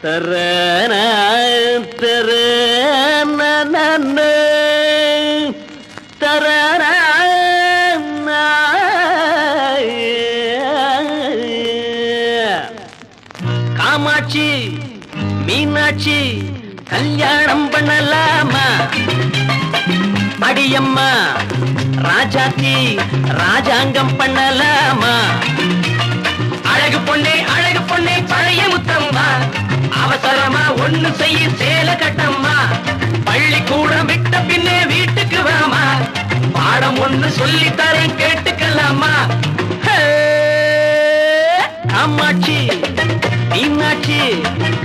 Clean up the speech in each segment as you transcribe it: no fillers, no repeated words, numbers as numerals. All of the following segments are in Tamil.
தரன தரன காமாட்சி மீனாட்சி கல்யாணம் பண்ணலாமா? அடியம்மா ராஜாத்தி ராஜாங்கம் பண்ணலாமா? அழகு பொண்ணே பழைய முத்தம்மா, அவசரமா ஒண்ணு செய்ய சேல கட்டம்மா. பள்ளிக்கூடம் விட்ட பின்னே வீட்டுக்கு வாமா, பாடம் ஒண்ணு சொல்லி தரேன் கேட்டுக்கலாமா? காமாட்சி மீனாட்சி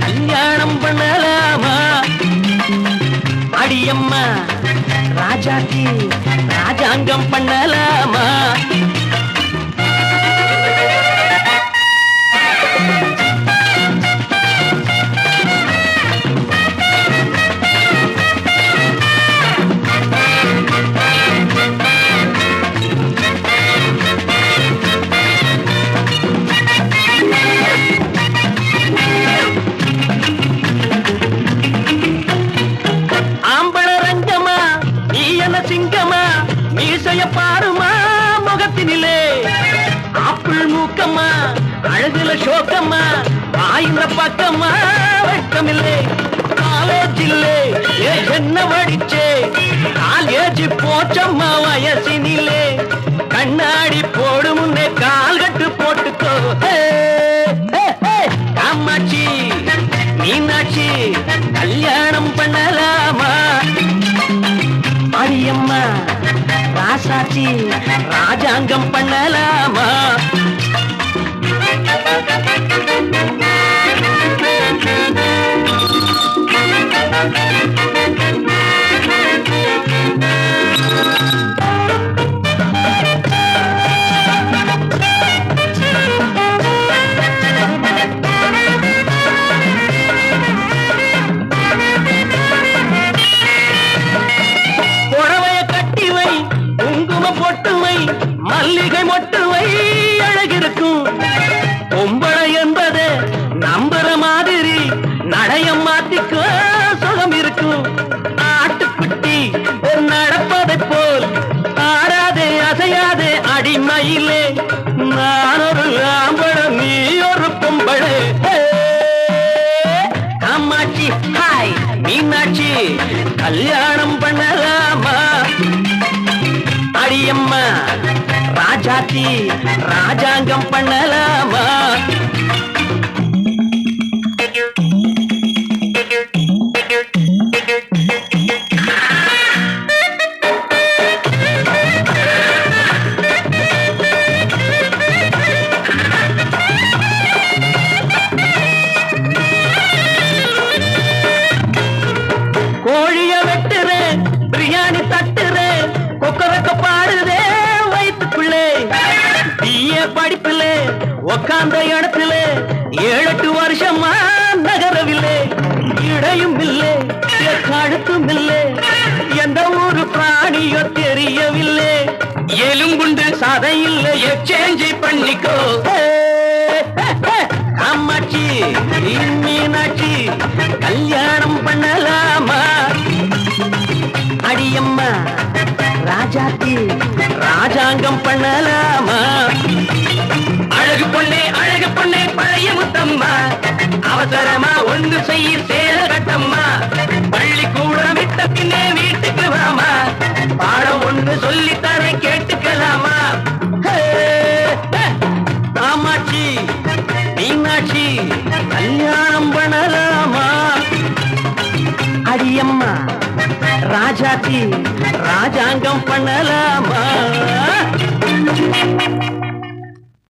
கல்யாணம் பண்ணலாமா? அடியம்மா ராஜாத்தி ராஜாங்கம் பண்ணலாமா? சிங்கமா மீசைய பாருமா முகத்தினிலே, ஆப்பிள் மூக்கம்மா அழகுல சோக்கம்மா, ஆயிர பக்கம்மா வெட்கமில்லை. காலேஜ் இல்லே என்ன வடிச்சே, காலேஜ் போச்சம்மா வயசினிலே. கண்ணாடி போடு முன்னே கால் கட்டு போட்டுக்கோ. காமாட்சி மீனாட்சி கல்யாணம் பண்ணலாமா? அடியம்மா ராசாச்சி ராஜாங்கம் பண்ணலாமா? மல்லிகை மொட்டுவை அழகிருக்கும் பொம்பளை என்பது நம்புற மாதிரி நடையம் மாத்திக்கோ சுகம் இருக்கும். ஆட்டுக்குட்டி நடப்பதை போல் ஆறாதே அசையாதே அடிமையிலே. நான் ஒரு ஆம்பளை நீ ஒரு பொம்பளை. காமாட்சி ஹாய் மீனாட்சி கல்யாணம் பண்ணலாமா? அடியம்மா ராஜாத்தி ராஜாங்கம் பண்ணலாமா? கோழிய வெட்டுறேன் பிரியாணி தட்டுறேன் கொக்கரக்க பாடுதே வயிற்றுக்குள்ளே. படிப்புல உக்காந்த இடத்துல 7-8 வருஷமா நகரவில்லை. இடையும் இல்லை கழுத்தும் இல்லை, எந்த ஒரு பிராணியோ தெரியவில்லை. எலும்புண்டு சதை இல்லை எக்ஸ்சேஞ்ச் பண்ணிக்கோ. காமாட்சி மீனாட்சி கல்யாணம் பண்ணலாமா? அடியம்மா ராஜாத்தி ராஜாங்கம் பண்ணலாமா? அழகு பொண்ணே பழைய முத்தம்மா, அவசரமா ஒன்று செய்ய சேல கட்டம்மா. பள்ளிக்கூடம் விட்ட பின்னே வீட்டுக்கு வாமா, பாடம் ஒன்று சொல்லி தர கேட்டுக்கலாமா? காமாட்சி மீனாட்சி கல்யாணம் பண்ணலாமா? அடியம்மா ராஜாத்தி ராஜாங்கம் பண்ணலாமா?